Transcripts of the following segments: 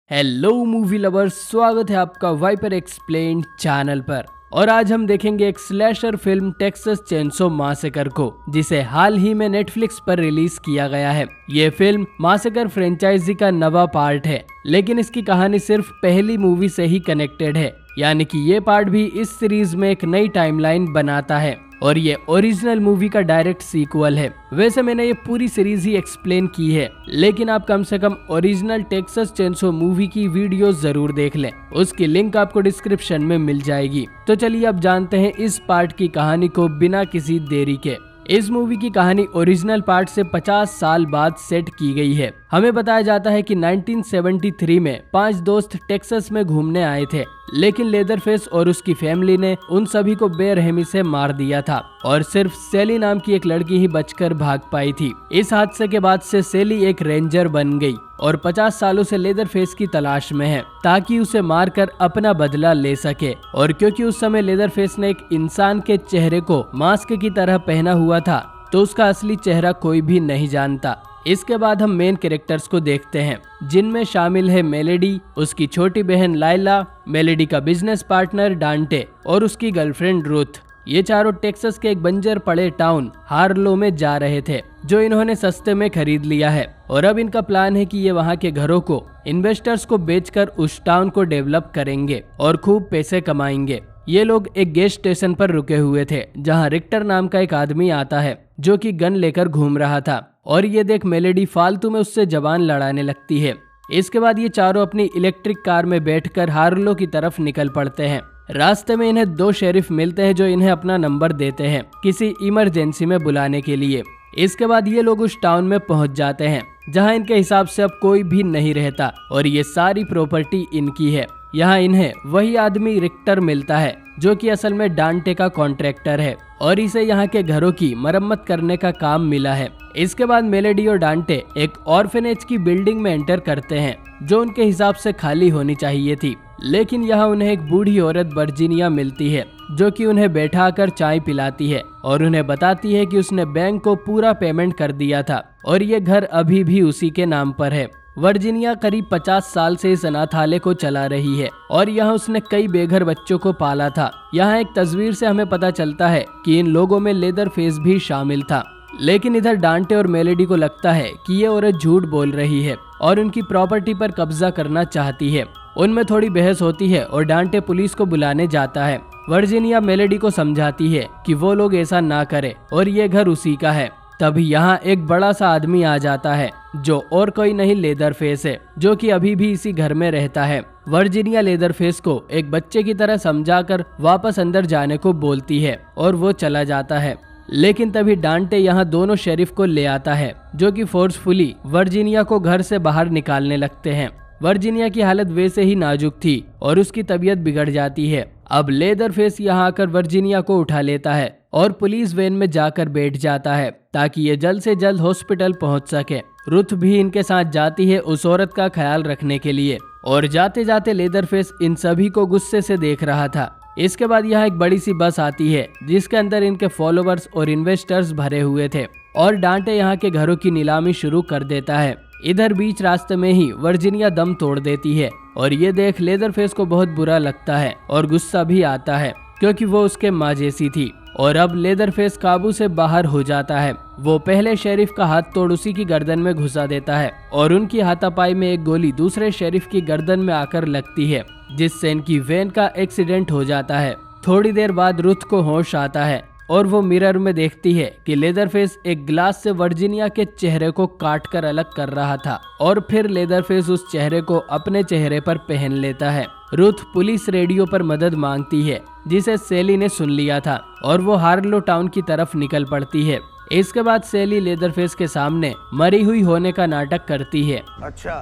Hello movie lovers, स्वागत है आपका वाइपर एक्सप्लेन चैनल पर। और आज हम देखेंगे एक slasher film Texas chainsaw massacre को, जिसे हाल ही में नेटफ्लिक्स पर रिलीज किया गया है। ये फिल्म मैसेकर फ्रेंचाइजी का नवा पार्ट है, लेकिन इसकी कहानी सिर्फ पहली मूवी से ही कनेक्टेड है, यानी कि ये पार्ट भी इस सीरीज में एक नई टाइमलाइन बनाता है और ये ओरिजिनल मूवी का डायरेक्ट सीक्वल है। वैसे मैंने ये पूरी सीरीज ही एक्सप्लेन की है, लेकिन आप कम से कम ओरिजिनल टेक्सास चेनसो मूवी की वीडियो जरूर देख लें, उसकी लिंक आपको डिस्क्रिप्शन में मिल जाएगी। तो चलिए अब जानते हैं इस पार्ट की कहानी को बिना किसी देरी के। इस मूवी की कहानी ओरिजिनल पार्ट से 50 साल बाद सेट की गई है। हमें बताया जाता है कि 1973 में 5 दोस्त टेक्सास में घूमने आए थे, लेकिन लेदरफेस और उसकी फैमिली ने उन सभी को बेरहमी से मार दिया था और सिर्फ सेली नाम की एक लड़की ही बचकर भाग पाई थी। इस हादसे के बाद से सेली एक रेंजर बन गई और 50 सालों से लेदरफेस की तलाश में है, ताकि उसे मारकर अपना बदला ले सके। और क्योंकि उस समय लेदरफेस ने एक इंसान के चेहरे को मास्क की तरह पहना हुआ था, तो उसका असली चेहरा कोई भी नहीं जानता। इसके बाद हम मेन कैरेक्टर्स को देखते हैं, जिनमें शामिल है मेलेडी, उसकी छोटी बहन लाइला, मेलेडी का बिजनेस पार्टनर डांटे और उसकी गर्लफ्रेंड रुथ। ये चारों टेक्सास के एक बंजर पड़े टाउन हार्लो में जा रहे थे, जो इन्होंने सस्ते में खरीद लिया है। और अब इनका प्लान है कि ये वहाँ के घरों को इन्वेस्टर्स को बेचकर उस टाउन को डेवलप करेंगे और खूब पैसे कमाएंगे। ये लोग एक गैस स्टेशन पर रुके हुए थे, जहाँ रिक्टर नाम का एक आदमी आता है, जो कि गन लेकर घूम रहा था। और ये देख मेलेडी फालतू में उससे जबान लड़ाने लगती है। इसके बाद ये चारों अपनी इलेक्ट्रिक कार में बैठकर हार्लो की तरफ निकल पड़ते हैं। रास्ते में इन्हें 2 शेरिफ मिलते हैं, जो इन्हें अपना नंबर देते हैं किसी इमरजेंसी में बुलाने के लिए। इसके बाद ये लोग उस टाउन में पहुंच जाते हैं, जहां इनके हिसाब से अब कोई भी नहीं रहता और ये सारी प्रॉपर्टी इनकी है। यहाँ इन्हें वही आदमी रिक्टर मिलता है, जो कि असल में डांटे का कॉन्ट्रैक्टर है और इसे यहाँ के घरों की मरम्मत करने का काम मिला है। इसके बाद मेलेडी और डांटे एक ऑर्फेनेज की बिल्डिंग में एंटर करते हैं, जो उनके हिसाब से खाली होनी चाहिए थी, लेकिन यहाँ उन्हें एक बूढ़ी औरत वर्जीनिया मिलती है, जो कि उन्हें बैठाकर चाय पिलाती है और उन्हें बताती है कि उसने बैंक को पूरा पेमेंट कर दिया था और ये घर अभी भी उसी के नाम पर है। वर्जीनिया करीब 50 साल से इस अनाथालय को चला रही है और यहाँ उसने कई बेघर बच्चों को पाला था। यहाँ एक तस्वीर से हमें पता चलता है कि इन लोगों में लेदरफेस भी शामिल था, लेकिन इधर डांटे और मेलेडी को लगता है कि ये औरत झूठ बोल रही है और उनकी प्रॉपर्टी पर कब्जा करना चाहती है। उनमें थोड़ी बहस होती है और डांटे पुलिस को बुलाने जाता है। वर्जीनिया मेलेडी को समझाती है कि वो लोग ऐसा ना करे और ये घर उसी का है। तभी यहाँ एक बड़ा सा आदमी आ जाता है, जो और कोई नहीं लेदरफेस है, जो कि अभी भी इसी घर में रहता है। वर्जीनिया लेदरफेस को एक बच्चे की तरह समझाकर वापस अंदर जाने को बोलती है और वो चला जाता है। लेकिन तभी डांटे यहाँ दोनों शेरिफ को ले आता है, जो कि फोर्सफुली वर्जीनिया को घर से बाहर निकालने लगते हैं। वर्जीनिया की हालत वैसे ही नाजुक थी और उसकी तबीयत बिगड़ जाती है। अब लेदरफेस यहाँ आकर वर्जीनिया को उठा लेता है और पुलिस वैन में जाकर बैठ जाता है, ताकि ये जल्द से जल्द हॉस्पिटल पहुंच सके। रुथ भी इनके साथ जाती है उस औरत का ख्याल रखने के लिए, और जाते जाते लेदरफेस इन सभी को गुस्से से देख रहा था। इसके बाद यहाँ एक बड़ी सी बस आती है, जिसके अंदर इनके फॉलोअर्स और इन्वेस्टर्स भरे हुए थे और डांटे यहाँ के घरों की नीलामी शुरू कर देता है। इधर बीच रास्ते में ही वर्जीनिया दम तोड़ देती है और ये देख लेदरफेस को बहुत बुरा लगता है और गुस्सा भी आता है, क्योंकि वो उसके माँ जैसी थी। और अब लेदरफेस काबू से बाहर हो जाता है। वो पहले शेरिफ का हाथ तोड़ उसी की गर्दन में घुसा देता है और उनकी हाथापाई में एक गोली दूसरे शेरिफ की गर्दन में आकर लगती है, जिससे इनकी वैन का एक्सीडेंट हो जाता है। थोड़ी देर बाद रुथ को होश आता है और वो मिरर में देखती है कि लेदरफेस एक ग्लास से वर्जीनिया के चेहरे को काट कर अलग कर रहा था और फिर लेदरफेस उस चेहरे को अपने चेहरे पर पहन लेता है। रुथ पुलिस रेडियो पर मदद मांगती है, जिसे सेली ने सुन लिया था और वो हार्लो टाउन की तरफ निकल पड़ती है। इसके बाद सेली लेदरफेस के सामने मरी हुई होने का नाटक करती है। अच्छा,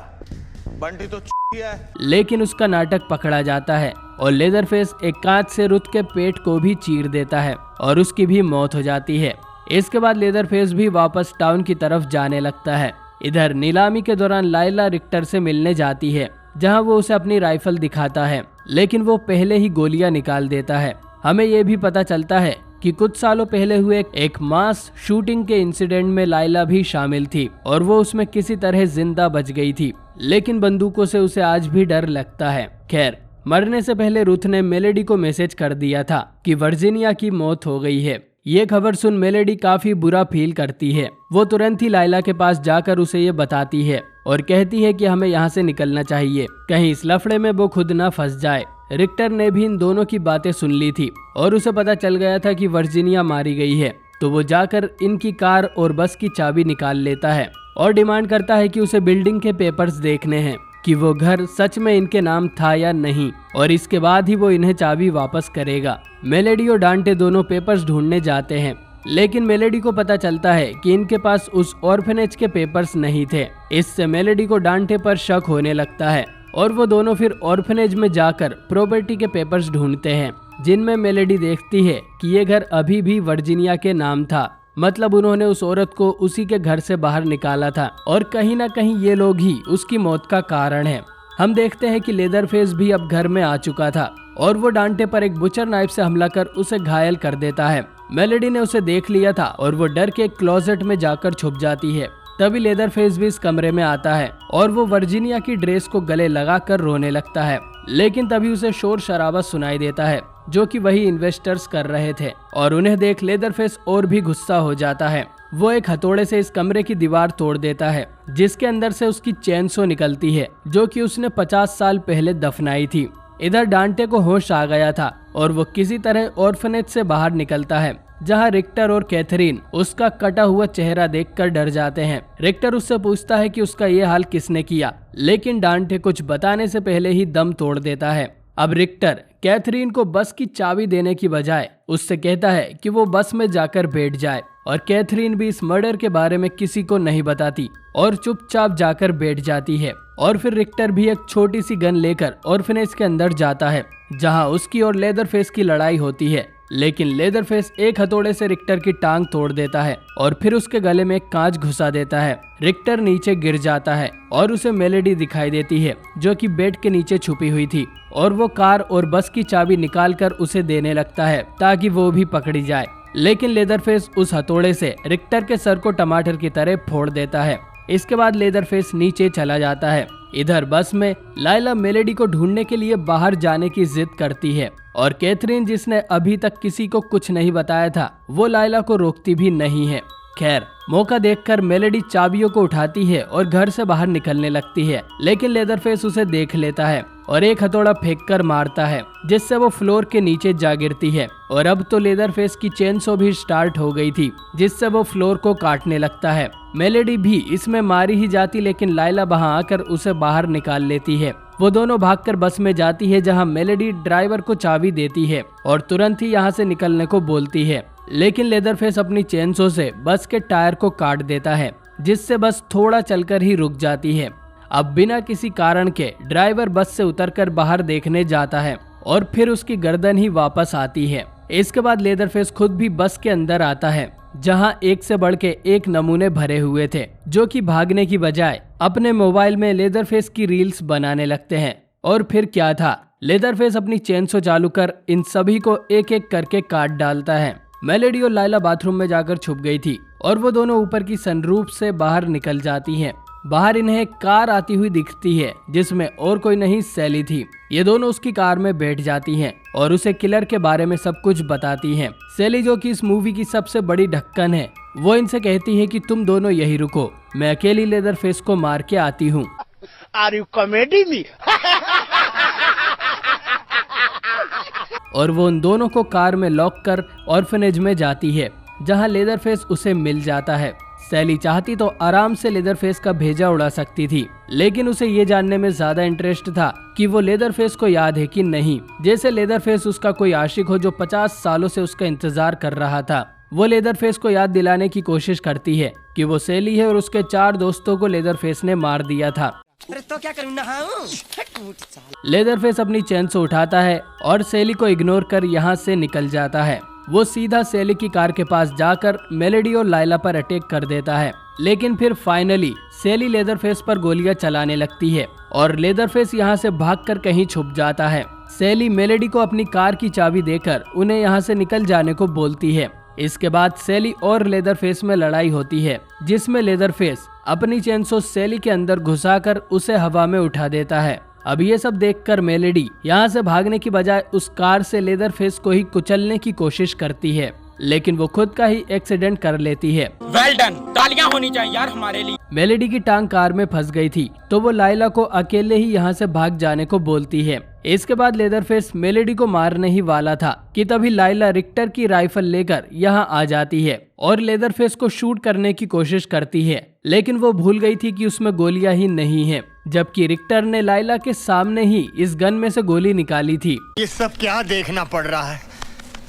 बंटी तो है। लेकिन उसका नाटक पकड़ा जाता है और लेदरफेस एक कांच से रुथ के पेट को भी चीर देता है और उसकी भी मौत हो जाती है। इसके बाद लेदरफेस भी वापस टाउन की तरफ जाने लगता है। इधर नीलामी के दौरान लाइला रिक्टर से मिलने जाती है, जहां वो उसे अपनी राइफल दिखाता है, लेकिन वो पहले ही गोलियां निकाल देता है। हमें ये भी पता चलता है कि कुछ सालों पहले हुए एक मास शूटिंग के इंसिडेंट में लाइला भी शामिल थी और वो उसमें किसी तरह जिंदा बच गई थी। लेकिन बंदूकों से उसे आज भी डर लगता है। खैर, मरने से पहले रुथ ने मेलेडी को मैसेज कर दिया था कि वर्जीनिया की मौत हो गई है। ये खबर सुन मेलेडी काफी बुरा फील करती है। वो तुरंत ही लाइला के पास जाकर उसे ये बताती है और कहती है कि हमें यहाँ से निकलना चाहिए, कहीं इस लफड़े में वो खुद ना फंस जाए। रिक्टर ने भी इन दोनों की बातें सुन ली थी और उसे पता चल गया था कि वर्जीनिया मारी गई है, तो वो जाकर इनकी कार और बस की चाबी निकाल लेता है और डिमांड करता है कि उसे बिल्डिंग के पेपर्स देखने हैं कि वो घर सच में इनके नाम था या नहीं, और इसके बाद ही वो इन्हें चाबी वापस करेगा। मेलेडी और डांटे दोनों पेपर्स ढूंढने जाते हैं, लेकिन मेलेडी को पता चलता है कि इनके पास उस ऑर्फनेज के पेपर्स नहीं थे। इससे मेलेडी को डांटे पर शक होने लगता है और वो दोनों फिर ऑर्फनेज में जाकर प्रॉपर्टी के पेपर्स ढूंढते हैं, जिनमें मेलेडी देखती है कि ये घर अभी भी वर्जीनिया के नाम था। मतलब उन्होंने उस औरत को उसी के घर से बाहर निकाला था और कहीं ना कहीं ये लोग ही उसकी मौत का कारण है। हम देखते हैं कि लेदरफेस भी अब घर में आ चुका था और वो डांटे पर एक बुचर नाइफ से हमला कर उसे घायल कर देता है। मेलेडी ने उसे देख लिया था और वो डर के क्लोजेट में जाकर छुप जाती है। तभी लेदरफेस भी इस कमरे में आता है और वो वर्जीनिया की ड्रेस को गले लगाकर रोने लगता है, लेकिन तभी उसे शोर शराबा सुनाई देता है जो कि वही इन्वेस्टर्स कर रहे थे और उन्हें देख लेदरफेस और भी गुस्सा हो जाता है। वो एक हथौड़े से इस कमरे की दीवार तोड़ देता है, जिसके अंदर से उसकी चेनसो निकलती है जो कि उसने 50 साल पहले दफनाई थी। इधर डांटे को होश आ गया था और वो किसी तरह ऑर्फनेज से बाहर निकलता है, जहां रिक्टर और कैथरीन उसका कटा हुआ चेहरा देखकर डर जाते हैं। रिक्टर उससे पूछता है कि उसका ये हाल किसने किया, लेकिन डांटे कुछ बताने से पहले ही दम तोड़ देता है। अब रिक्टर कैथरीन को बस की चाबी देने की बजाय उससे कहता है कि वो बस में जाकर बैठ जाए, और कैथरीन भी इस मर्डर के बारे में किसी को नहीं बताती और चुपचाप जाकर बैठ जाती है। और फिर रिक्टर भी एक छोटी सी गन लेकर ऑर्फनेज के अंदर जाता है, जहां उसकी और लेदरफेस की लड़ाई होती है, लेकिन लेदरफेस एक हथौड़े से रिक्टर की टांग तोड़ देता है और फिर उसके गले में कांच घुसा देता है। रिक्टर नीचे गिर जाता है और उसे मेलेडी दिखाई देती है जो कि बेड के नीचे छुपी हुई थी, और वो कार और बस की चाबी निकालकर उसे देने लगता है ताकि वो भी पकड़ी जाए, लेकिन लेदरफेस उस हथौड़े से रिक्टर के सर को टमाटर की तरह फोड़ देता है। इसके बाद लेदरफेस नीचे चला जाता है। इधर बस में लाइला मेलेडी को ढूंढने के लिए बाहर जाने की जिद करती है और कैथरीन, जिसने अभी तक किसी को कुछ नहीं बताया था, वो लाइला को रोकती भी नहीं है। खैर, मौका देखकर मेलेडी चाबियों को उठाती है और घर से बाहर निकलने लगती है, लेकिन लेदरफेस उसे देख लेता है और एक हथौड़ा फेंककर मारता है, जिससे वो फ्लोर के नीचे जा गिरती है। और अब तो लेदरफेस की चेनसो भी स्टार्ट हो गई थी, जिससे वो फ्लोर को काटने लगता है। मेलेडी भी इसमें मारी ही जाती, लेकिन लाइला वहां आकर उसे बाहर निकाल लेती है। वो दोनों भागकर बस में जाती है, जहां मेलेडी ड्राइवर को चाबी देती है और तुरंत ही यहाँ से निकलने को बोलती है, लेकिन लेदरफेस अपनी चेनसो से बस के टायर को काट देता है, जिससे बस थोड़ा चलकर ही रुक जाती है। अब बिना किसी कारण के ड्राइवर बस से उतरकर बाहर देखने जाता है और फिर उसकी गर्दन ही वापस आती है। इसके बाद लेदरफेस खुद भी बस के अंदर आता है, जहां एक से बढ़ के एक नमूने भरे हुए थे, जो कि भागने की बजाय अपने मोबाइल में लेदरफेस की रील्स बनाने लगते हैं। और फिर क्या था, लेदरफेस अपनी चेनसो चालू कर इन सभी को एक एक करके काट डालता है। मेलेडी और लाइला बाथरूम में जाकर छुप गई थी और वो दोनों ऊपर की सनरूफ से बाहर निकल जाती हैं। बाहर इन्हें एक कार आती हुई दिखती है, जिसमें और कोई नहीं सैली थी। ये दोनों उसकी कार में बैठ जाती हैं और उसे किलर के बारे में सब कुछ बताती हैं। सैली, जो कि इस मूवी की सबसे बड़ी ढक्कन है, वो इनसे कहती है कि तुम दोनों यही रुको, मैं अकेली लेदरफेस को मार के आती हूँ। Are you comedy me? और वो उन दोनों को कार में लॉक कर ऑर्फनेज में जाती है, जहां लेदरफेस उसे मिल जाता है। सैली चाहती तो आराम से लेदरफेस का भेजा उड़ा सकती थी, लेकिन उसे ये जानने में ज्यादा इंटरेस्ट था कि वो लेदरफेस को याद है कि नहीं, जैसे लेदरफेस उसका कोई आशिक हो जो 50 सालों से उसका इंतजार कर रहा था। वो लेदरफेस को याद दिलाने की कोशिश करती है कि वो सैली है और उसके 4 दोस्तों को लेदरफेस ने मार दिया था। अरे तो क्या करूं, नहाऊं? लेदरफेस अपनी चेनसो उठाता है और सैली को इग्नोर कर यहाँ से निकल जाता है। वो सीधा सैली की कार के पास जाकर मेलेडी और लाइला पर अटैक कर देता है, लेकिन फिर फाइनली सैली लेदरफेस पर गोलियां चलाने लगती है और लेदरफेस यहाँ से भागकर कहीं छुप जाता है। सैली मेलेडी को अपनी कार की चाबी देकर उन्हें यहाँ से निकल जाने को बोलती है। इसके बाद सैली और लेदरफेस में लड़ाई होती है, जिसमें लेदरफेस अपनी चेनसो सेली के अंदर घुसाकर उसे हवा में उठा देता है। अब ये सब देखकर मेलेडी यहाँ से भागने की बजाय उस कार से लेदरफेस को ही कुचलने की कोशिश करती है, लेकिन वो खुद का ही एक्सीडेंट कर लेती है। वेल डन, तालियां होनी चाहिए यार हमारे लिए। मेलेडी की टांग कार में फंस गई थी तो वो लाइला को अकेले ही यहाँ से भाग जाने को बोलती है। इसके बाद लेदरफेस मेलेडी को मारने ही वाला था कि तभी लाइला रिक्टर की राइफल लेकर यहाँ आ जाती है और लेदरफेस को शूट करने की कोशिश करती है, लेकिन वो भूल गई थी कि उसमें गोलियां ही नहीं है, जबकि रिक्टर ने लाइला के सामने ही इस गन में से गोली निकाली थी। ये सब क्या देखना पड़ रहा है?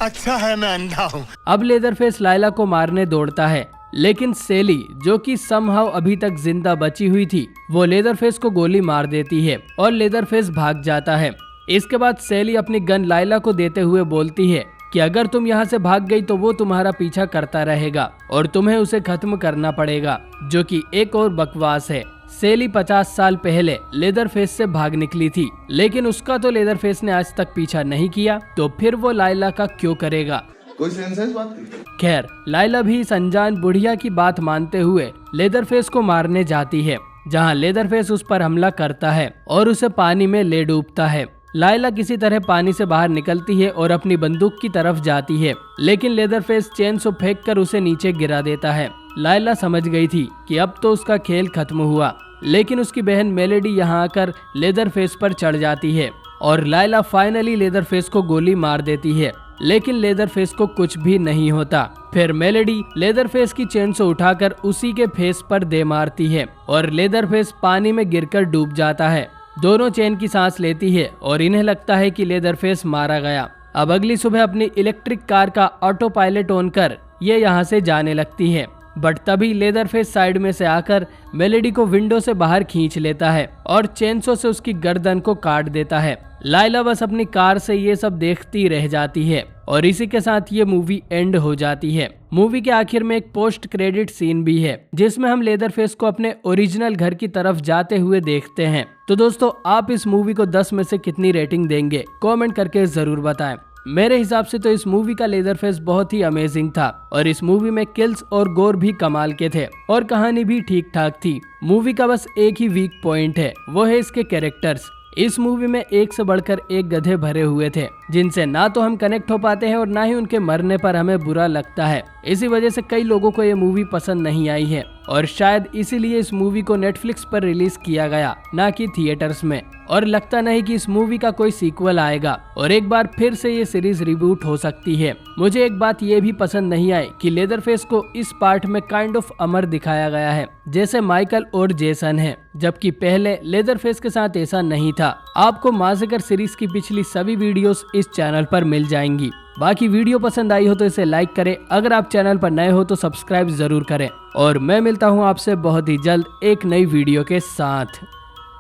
अच्छा है मैं अंधा हूँ। अब लेदरफेस लाइला को मारने दौड़ता है, लेकिन सेली जो कि समहाउ अभी तक जिंदा बची हुई थी वो लेदरफेस को गोली मार देती है और लेदरफेस भाग जाता है। इसके बाद सेली अपनी गन लाइला को देते हुए बोलती है कि अगर तुम यहाँ से भाग गई तो वो तुम्हारा पीछा करता रहेगा और तुम्हें उसे खत्म करना पड़ेगा, जो कि एक और बकवास है। सेली 50 साल पहले लेदरफेस से भाग निकली थी, लेकिन उसका तो लेदरफेस ने आज तक पीछा नहीं किया, तो फिर वो लाइला का क्यों करेगा? कोई सेंस है इस बात की? खैर, लाइला भी इस अनजान बुढ़िया की बात मानते हुए लेदरफेस को मारने जाती है, जहां लेदरफेस उस पर हमला करता है और उसे पानी में ले डूबता है। लाइला किसी तरह पानी से बाहर निकलती है और अपनी बंदूक की तरफ जाती है, लेकिन लेदरफेस चेनसो फेंककर उसे नीचे गिरा देता है। लाइला समझ गई थी कि अब तो उसका खेल खत्म हुआ, लेकिन उसकी बहन मेलेडी यहाँ आकर लेदरफेस पर चढ़ जाती है और लाइला फाइनली लेदरफेस को गोली मार देती है, लेकिन लेदरफेस को कुछ भी नहीं होता। फिर मेलेडी लेदरफेस की चेनसो उठाकर उसी के फेस पर दे मारती है और लेदरफेस पानी में गिरकर डूब जाता है। दोनों चैन की सांस लेती है और इन्हें लगता है कि लेदरफेस मारा गया। अब अगली सुबह अपनी इलेक्ट्रिक कार का ऑटो पायलट ऑन कर ये यहाँ से जाने लगती है, बट तभी लेदरफेस साइड में से आकर मेलेडी को विंडो से बाहर खींच लेता है और चेनसो से उसकी गर्दन को काट देता है। लाइला बस अपनी कार से ये सब देखती रह जाती है और इसी के साथ ये मूवी एंड हो जाती है। मूवी के आखिर में एक पोस्ट क्रेडिट सीन भी है, जिसमें हम लेदरफेस को अपने ओरिजिनल घर की तरफ जाते हुए देखते हैं। तो दोस्तों, आप इस मूवी को 10 में से कितनी रेटिंग देंगे? कमेंट करके जरूर बताएं। मेरे हिसाब से तो इस मूवी का लेदरफेस बहुत ही अमेजिंग था और इस मूवी में किल्स और गोर भी कमाल के थे और कहानी भी ठीक ठाक थी। मूवी का बस एक ही वीक पॉइंट है, वो है इसके कैरेक्टर्स। इस मूवी में एक से बढ़कर एक गधे भरे हुए थे, जिनसे ना तो हम कनेक्ट हो पाते हैं और ना ही उनके मरने पर हमें बुरा लगता है। इसी वजह से कई लोगों को ये मूवी पसंद नहीं आई है और शायद इसीलिए इस मूवी को नेटफ्लिक्स पर रिलीज किया गया, ना कि थिएटर्स में। और लगता नहीं कि इस मूवी का कोई सीक्वल आएगा और एक बार फिर से ये सीरीज रिबूट हो सकती है। मुझे एक बात ये भी पसंद नहीं आई कि लेदरफेस को इस पार्ट में काइंड ऑफ अमर दिखाया गया है, जैसे माइकल और जेसन है, जबकि पहले लेदरफेस के साथ ऐसा नहीं था। आपको मासेकर सीरीज की पिछली सभी वीडियोस इस चैनल पर मिल जाएंगी। बाकी वीडियो पसंद आई हो तो इसे लाइक करें, अगर आप चैनल पर नए हो तो सब्सक्राइब जरूर करें और मैं मिलता हूँ आपसे बहुत ही जल्द एक नई वीडियो के साथ।